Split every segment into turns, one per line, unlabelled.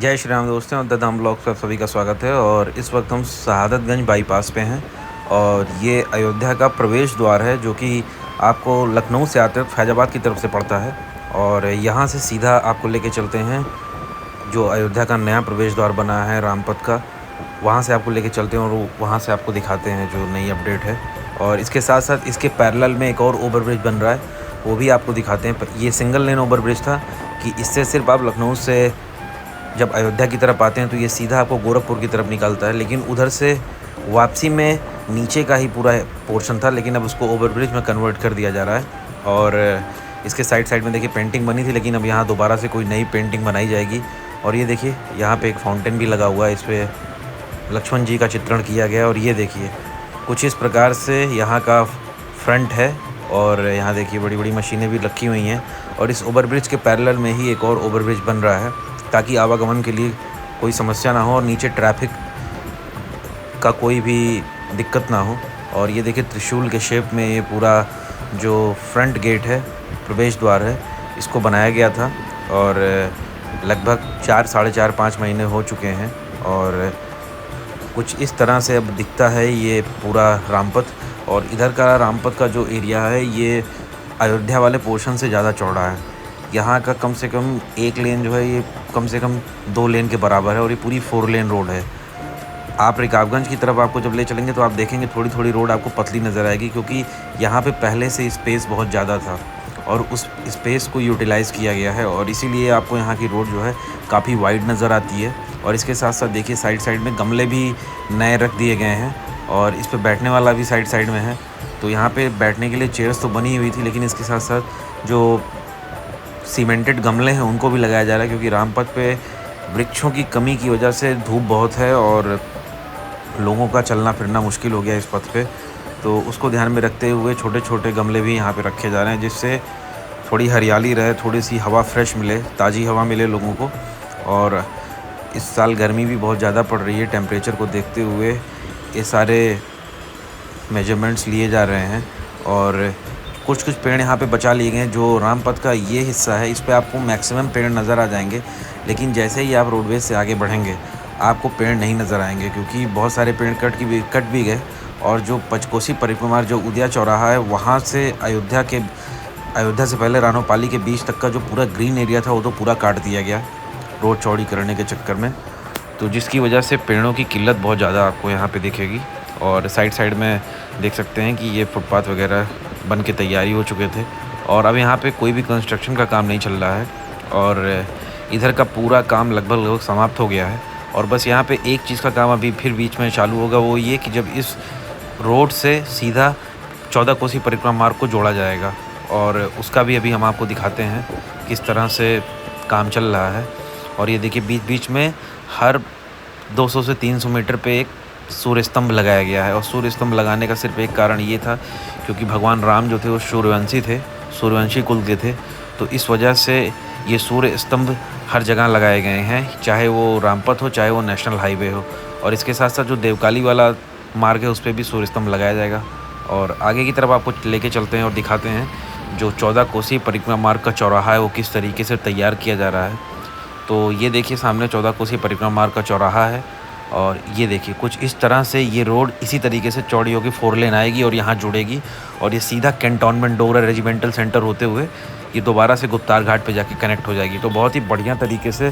जय श्री राम दोस्तों, the Dham blog पर सभी का स्वागत है। और इस वक्त हम शहादतगंज बाईपास पे हैं और ये अयोध्या का प्रवेश द्वार है जो कि आपको लखनऊ से आते वक्त फैज़ाबाद की तरफ से पड़ता है। और यहाँ से सीधा आपको लेके चलते हैं जो अयोध्या का नया प्रवेश द्वार बना है रामपथ का, वहाँ से आपको लेके चलते हैं और वहाँ से आपको दिखाते हैं जो नई अपडेट है। और इसके साथ साथ इसके पैरेलल में एक और ओवरब्रिज बन रहा है, वो भी आपको दिखाते हैं। ये सिंगल लेन ओवरब्रिज था कि इससे सिर्फ आप लखनऊ से जब अयोध्या की तरफ आते हैं तो ये सीधा आपको गोरखपुर की तरफ निकलता है, लेकिन उधर से वापसी में नीचे का ही पूरा पोर्शन था, लेकिन अब उसको ओवरब्रिज में कन्वर्ट कर दिया जा रहा है। और इसके साइड साइड में देखिए पेंटिंग बनी थी, लेकिन अब यहाँ दोबारा से कोई नई पेंटिंग बनाई जाएगी। और ये देखिए यहाँ पे एक फाउंटेन भी लगा हुआ है, इस पर लक्ष्मण जी का चित्रण किया गया है। और ये देखिए कुछ इस प्रकार से यहाँ का फ्रंट है। और यहाँ देखिए बड़ी बड़ी मशीनें भी रखी हुई हैं। और इस ओवरब्रिज के पैरेलल में ही एक और ओवरब्रिज बन रहा है ताकि आवागमन के लिए कोई समस्या ना हो और नीचे ट्रैफिक का कोई भी दिक्कत ना हो। और ये देखिए त्रिशूल के शेप में ये पूरा जो फ्रंट गेट है, प्रवेश द्वार है, इसको बनाया गया था। और लगभग 4-4.5 महीने हो चुके हैं और कुछ इस तरह से अब दिखता है ये पूरा रामपथ। और इधर का रामपथ का जो एरिया है ये अयोध्या वाले पोर्शन से ज़्यादा चौड़ा है। यहाँ का कम से कम एक लेन जो है ये कम से कम 2 लेन के बराबर है और ये पूरी 4 लेन रोड है। आप रकाबगंज की तरफ आपको जब ले चलेंगे तो आप देखेंगे थोड़ी थोड़ी रोड आपको पतली नज़र आएगी, क्योंकि यहाँ पे पहले से स्पेस बहुत ज़्यादा था और उस स्पेस को यूटिलाइज़ किया गया है और इसीलिए आपको यहाँ की रोड जो है काफ़ी वाइड नज़र आती है। और इसके साथ साथ देखिए साइड साइड में गमले भी नए रख दिए गए हैं और इस पर बैठने वाला भी साइड साइड में है। तो यहाँ पे बैठने के लिए चेयर्स तो बनी हुई थी, लेकिन इसके साथ साथ जो सीमेंटेड गमले हैं उनको भी लगाया जा रहा है, क्योंकि रामपथ पे वृक्षों की कमी की वजह से धूप बहुत है और लोगों का चलना फिरना मुश्किल हो गया इस पथ पे। तो उसको ध्यान में रखते हुए छोटे छोटे गमले भी यहाँ पे रखे जा रहे हैं, जिससे थोड़ी हरियाली रहे, थोड़ी सी हवा फ्रेश मिले, ताज़ी हवा मिले लोगों को। और इस साल गर्मी भी बहुत ज़्यादा पड़ रही है, टेम्परेचर को देखते हुए ये सारे मेजरमेंट्स लिए जा रहे हैं। और कुछ पेड़ यहाँ पे बचा लिए गए हैं। जो रामपथ का ये हिस्सा है इस पे आपको मैक्सिमम पेड़ नज़र आ जाएंगे, लेकिन जैसे ही आप रोडवेज से आगे बढ़ेंगे आपको पेड़ नहीं नज़र आएंगे, क्योंकि बहुत सारे पेड़ कट भी गए। और जो पंचकोसी परिक्रमा जो उदिया चौराहा है वहाँ से अयोध्या से पहले रानोपाली के बीच तक का जो पूरा ग्रीन एरिया था वो तो पूरा काट दिया गया रोड चौड़ी करने के चक्कर में, तो जिसकी वजह से पेड़ों की किल्लत बहुत ज़्यादा आपको यहाँ पे दिखेगी। और साइड में देख सकते हैं कि ये फुटपाथ वगैरह बन के तैयारी हो चुके थे और अब यहाँ पे कोई भी कंस्ट्रक्शन का काम नहीं चल रहा है और इधर का पूरा काम लगभग समाप्त हो गया है। और बस यहाँ पे एक चीज़ का काम अभी फिर बीच में चालू होगा, वो ये कि जब इस रोड से सीधा 14 कोसी परिक्रमा मार्ग को जोड़ा जाएगा और उसका भी अभी हम आपको दिखाते हैं किस तरह से काम चल रहा है। और ये देखिए बीच बीच में हर 200 से 300 मीटर पे एक सूर्य स्तंभ लगाया गया है। और सूर्य स्तंभ लगाने का सिर्फ एक कारण ये था क्योंकि भगवान राम जो थे वो सूर्यवंशी थे, सूर्यवंशी कुल के थे, तो इस वजह से ये सूर्य स्तंभ हर जगह लगाए गए हैं, चाहे वो रामपथ हो चाहे वो नेशनल हाईवे हो। और इसके साथ साथ जो देवकाली वाला मार्ग है उस पर भी सूर्य स्तंभ लगाया जाएगा। और आगे की तरफ आपको लेके चलते हैं और दिखाते हैं जो 14 कोसी परिक्रमा मार्ग का चौराहा है वो किस तरीके से तैयार किया जा रहा है। तो ये देखिए सामने 14 कोसी परिक्रमा मार्ग का चौराहा है और ये देखिए कुछ इस तरह से ये रोड इसी तरीके से चौड़ी होकर 4 लेन आएगी और यहाँ जुड़ेगी और ये सीधा कैंटोनमेंट डोगरा रेजिमेंटल सेंटर होते हुए ये दोबारा से गुप्तार घाट पे जाके कनेक्ट हो जाएगी। तो बहुत ही बढ़िया तरीके से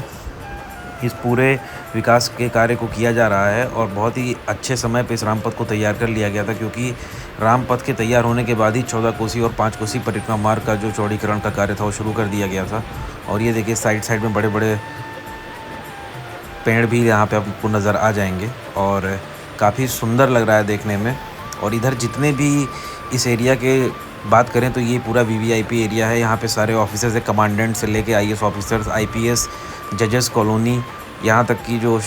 इस पूरे विकास के कार्य को किया जा रहा है और बहुत ही अच्छे समय पे इस रामपथ को तैयार कर लिया गया था, क्योंकि रामपथ के तैयार होने के बाद ही 14 कोसी और 5 कोसी परिक्रमा मार्ग का जो चौड़ीकरण का कार्य था वो शुरू कर दिया गया था। और ये देखिए साइड साइड में बड़े बड़े पेड़ भी यहाँ पे आपको नज़र आ जाएंगे और काफ़ी सुंदर लग रहा है देखने में। और इधर जितने भी इस एरिया के बात करें तो ये पूरा वीवीआईपी एरिया है। यहाँ पे सारे ऑफिसर्स है, कमांडेंट से लेके आईएएस ऑफिसर्स, आईपीएस, जजेस कॉलोनी, यहाँ तक की जो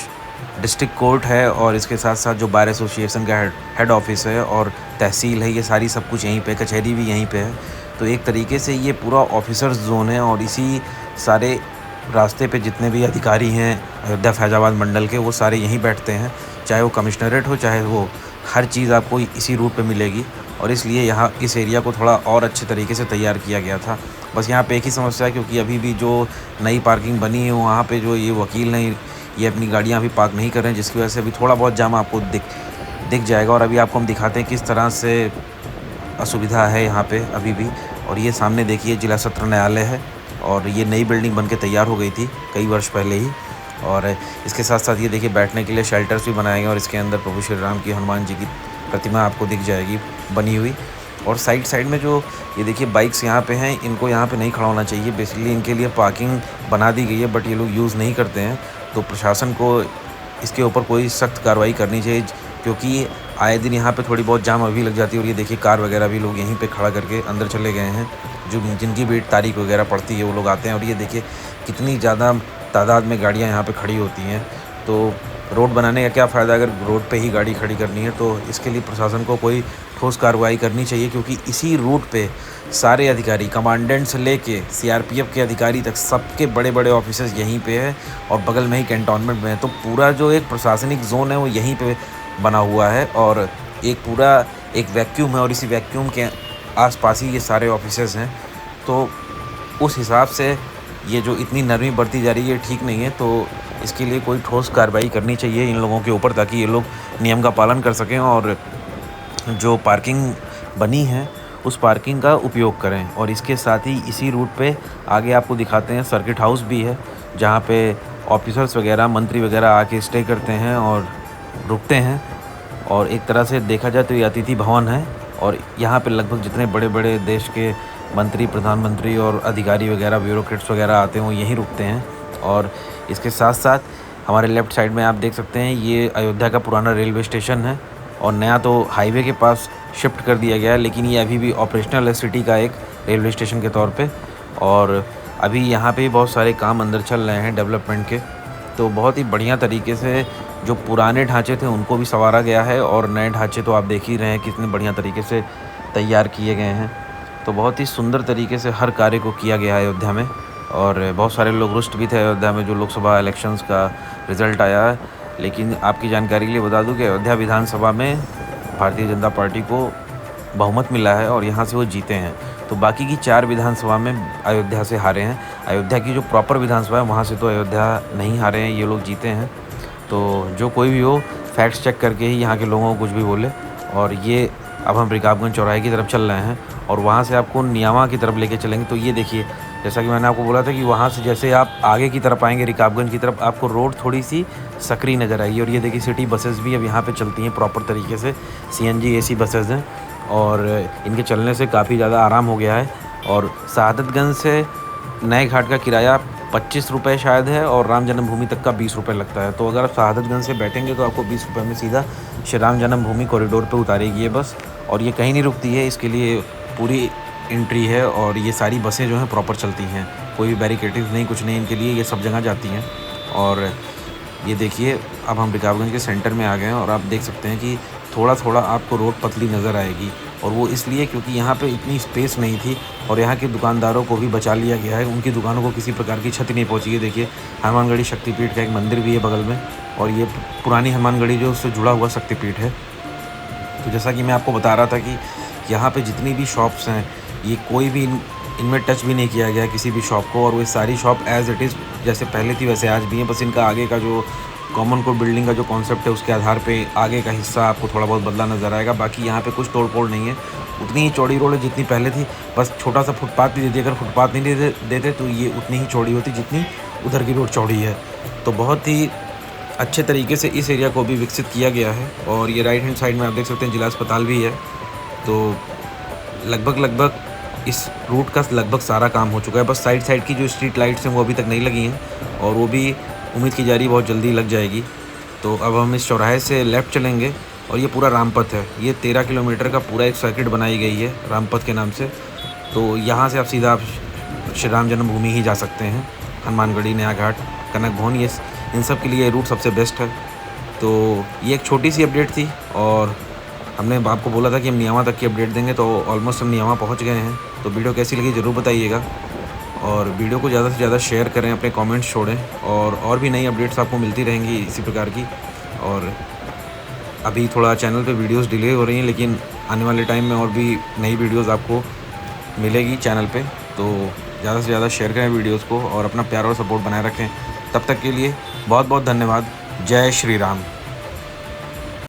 डिस्ट्रिक्ट कोर्ट है और इसके साथ साथ जो बार एसोसिएशन का हेड ऑफिस है और तहसील है, ये सारी सब कुछ यहीं पे, कचहरी भी यहीं पे है। तो एक तरीके से ये पूरा ऑफिसर्स जोन है और इसी सारे रास्ते पे जितने भी अधिकारी हैं अयोध्या फैज़ाबाद मंडल के वो सारे यहीं बैठते हैं, चाहे वो कमिश्नरेट हो चाहे वो, हर चीज़ आपको इसी रूट पे मिलेगी। और इसलिए यहाँ इस एरिया को थोड़ा और अच्छे तरीके से तैयार किया गया था। बस यहाँ पे एक ही समस्या है, क्योंकि अभी भी जो नई पार्किंग बनी है वहाँ पे जो ये वकील ने ये अपनी गाड़ियाँ अभी पार्क नहीं कर रहे हैं, जिसकी वजह से अभी थोड़ा बहुत जाम आपको दिख जाएगा। और अभी आपको हम दिखाते हैं किस तरह से असुविधा है यहाँ पे अभी भी। और ये सामने देखिए जिला सत्र न्यायालय है, और ये नई बिल्डिंग बनके तैयार हो गई थी कई वर्ष पहले ही। और इसके साथ साथ ये देखिए बैठने के लिए शेल्टर्स भी बनाए गए, और इसके अंदर प्रभु श्री राम की, हनुमान जी की प्रतिमा आपको दिख जाएगी बनी हुई। और साइड में जो ये देखिए बाइक्स यहाँ पे हैं, इनको यहाँ पे नहीं खड़ा होना चाहिए। बेसिकली इनके लिए पार्किंग बना दी गई है, बट ये लोग यूज़ नहीं करते हैं। तो प्रशासन को इसके ऊपर कोई सख्त कार्रवाई करनी चाहिए, क्योंकि आए दिन यहाँ पे थोड़ी बहुत जाम अभी लग जाती है। और ये देखिए कार वगैरह भी लोग यहीं पे खड़ा करके अंदर चले गए हैं, जो जिनकी भी तारीख वगैरह पड़ती है वो लोग आते हैं। और ये देखिए कितनी ज़्यादा तादाद में गाड़ियाँ यहाँ पे खड़ी होती हैं। तो रोड बनाने का क्या फ़ायदा अगर रोड पे ही गाड़ी खड़ी करनी है। तो इसके लिए प्रशासन को कोई ठोस कार्रवाई करनी चाहिए, क्योंकि इसी रूट पे सारे अधिकारी, कमांडेंट से लेके सीआरपीएफ के अधिकारी तक, सबके बड़े बड़े ऑफिसेज यहीं पे है, और बगल में ही कैंटोनमेंट में है। तो पूरा जो एक प्रशासनिक जोन है वो यहीं पे बना हुआ है, और एक पूरा एक वैक्यूम है, और इसी वैक्यूम के आसपास ही ये सारे ऑफिसेज हैं। तो उस हिसाब से ये जो इतनी नरमी बरती जा रही है ठीक नहीं है। तो इसके लिए कोई ठोस कार्रवाई करनी चाहिए इन लोगों के ऊपर, ताकि ये लोग नियम का पालन कर सकें और जो पार्किंग बनी है उस पार्किंग का उपयोग करें। और इसके साथ ही इसी रूट पे आगे आपको दिखाते हैं सर्किट हाउस भी है, जहाँ पे ऑफिसर्स वगैरह, मंत्री वगैरह आके स्टे करते हैं और रुकते हैं। और एक तरह से देखा जाए तो ये अतिथि भवन है, और यहाँ पे लगभग जितने बड़े बड़े देश के मंत्री, प्रधानमंत्री और अधिकारी वगैरह, ब्यूरोक्रेट्स वगैरह आते हैं वो यहीं रुकते हैं। और इसके साथ साथ हमारे लेफ़्ट साइड में आप देख सकते हैं ये अयोध्या का पुराना रेलवे स्टेशन है, और नया तो हाईवे के पास शिफ्ट कर दिया गया है, लेकिन ये अभी भी ऑपरेशनल है सिटी का एक रेलवे स्टेशन के तौर पे। और अभी यहाँ पे बहुत सारे काम अंदर चल रहे हैं डेवलपमेंट के। तो बहुत ही बढ़िया तरीके से जो पुराने ढांचे थे उनको भी संवारा गया है, और नए ढांचे तो आप देख ही रहे हैं कितने बढ़िया तरीके से तैयार किए गए हैं। तो बहुत ही सुंदर तरीके से हर कार्य को किया गया है अयोध्या में। और बहुत सारे लोग रुष्ट भी थे अयोध्या में जो लोकसभा इलेक्शंस का रिज़ल्ट आया है। लेकिन आपकी जानकारी के लिए बता दूं कि अयोध्या विधानसभा में भारतीय जनता पार्टी को बहुमत मिला है, और यहाँ से वो जीते हैं। तो बाकी की 4 विधानसभा में अयोध्या से हारे हैं। अयोध्या की जो प्रॉपर विधानसभा है वहाँ से तो अयोध्या नहीं हारे हैं, ये लोग जीते हैं। तो जो कोई भी हो फैक्ट्स चेक करके ही यहाँ के लोगों को कुछ भी बोले। और ये अब हम रिकाबगंज चौराहे की तरफ चल रहे हैं, और वहाँ से आपको नियामा की तरफ लेके चलेंगे। तो ये देखिए, जैसा कि मैंने आपको बोला था कि वहाँ से जैसे आप आगे की तरफ आएंगे रिकाबगंज की तरफ, आपको रोड थोड़ी सी सकरी नज़र आएगी। और ये देखिए सिटी बसेस भी अब यहाँ पे चलती हैं प्रॉपर तरीके से, सीएनजी एसी बसेस हैं, और इनके चलने से काफ़ी ज़्यादा आराम हो गया है। और शहादतगंज से नए घाट का किराया 25 रुपये शायद है, और राम जन्मभूमि तक का 20 रुपये लगता है। तो अगर आप शहादतगंज से बैठेंगे तो आपको 20 रुपये में सीधा श्री राम जन्मभूमि कॉरिडोर पे उतारेगी ये बस। और ये कहीं नहीं रुकती है, इसके लिए पूरी एंट्री है, और ये सारी बसें जो हैं प्रॉपर चलती हैं, कोई भी बैरिकेटिव नहीं, कुछ नहीं इनके लिए, ये सब जगह जाती हैं। और ये देखिए अब हम रिकाबगंज के सेंटर में आ गए हैं, और आप देख सकते हैं कि थोड़ा थोड़ा आपको रोड पतली नज़र आएगी। और वो इसलिए क्योंकि यहाँ पे इतनी स्पेस नहीं थी, और यहाँ के दुकानदारों को भी बचा लिया गया है, उनकी दुकानों को किसी प्रकार की क्षति नहीं पहुँची है। देखिए हनुमानगढ़ी शक्तिपीठ का एक मंदिर भी है बगल में, और ये पुरानी हनुमानगढ़ी जो उससे जुड़ा हुआ शक्तिपीठ है। तो जैसा कि मैं आपको बता रहा था कि यहाँ पे जितनी भी शॉप्स हैं, ये कोई भी इनमें टच भी नहीं किया गया किसी भी शॉप को, और वो सारी शॉप एज़ इट इज़ जैसे पहले थी वैसे आज भी हैं। बस इनका आगे का जो कॉमन कोड बिल्डिंग का जो कॉन्सेप्ट है उसके आधार पे आगे का हिस्सा आपको थोड़ा बहुत बदला नज़र आएगा। बाकी यहाँ पे कुछ तोड़ फोड़ नहीं है, उतनी ही चौड़ी रोड है जितनी पहले थी। बस छोटा सा फुटपाथ भी देती, अगर फुटपाथ नहीं देते तो ये उतनी ही चौड़ी होती जितनी उधर की रोड चौड़ी है। तो बहुत ही अच्छे तरीके से इस एरिया को भी विकसित किया गया है। और ये राइट हैंड साइड में आप देख सकते हैं जिला अस्पताल भी है। तो लगभग इस रूट का लगभग सारा काम हो चुका है। बस साइड की जो स्ट्रीट लाइट्स हैं वो अभी तक नहीं लगी हैं, और वो भी उम्मीद की जा रही है बहुत जल्दी लग जाएगी। तो अब हम इस चौराहे से लेफ़्ट चलेंगे, और ये पूरा रामपथ है। ये 13 किलोमीटर का पूरा एक सर्किट बनाई गई है रामपथ के नाम से। तो यहाँ से आप सीधा श्री राम जन्मभूमि ही जा सकते हैं, हनुमानगढ़ी, नया घाट, कनक भवन, ये इन सब के लिए ये रूट सबसे बेस्ट है। तो ये एक छोटी सी अपडेट थी, और हमने आपको बोला था कि हम नियामा तक की अपडेट देंगे, तो ऑलमोस्ट हम नियामा पहुंच गए हैं। तो वीडियो कैसी लगी ज़रूर बताइएगा, और वीडियो को ज़्यादा से ज़्यादा शेयर करें, अपने कमेंट्स छोड़ें, और भी नई अपडेट्स आपको मिलती रहेंगी इसी प्रकार की। और अभी थोड़ा चैनल पे वीडियोस डिले हो रही हैं, लेकिन आने वाले टाइम में और भी नई वीडियोस आपको मिलेगी चैनल पे। तो ज़्यादा से ज़्यादा शेयर करें वीडियोस को, और अपना प्यार और सपोर्ट बनाए रखें। तब तक के लिए बहुत बहुत धन्यवाद। जय श्री राम।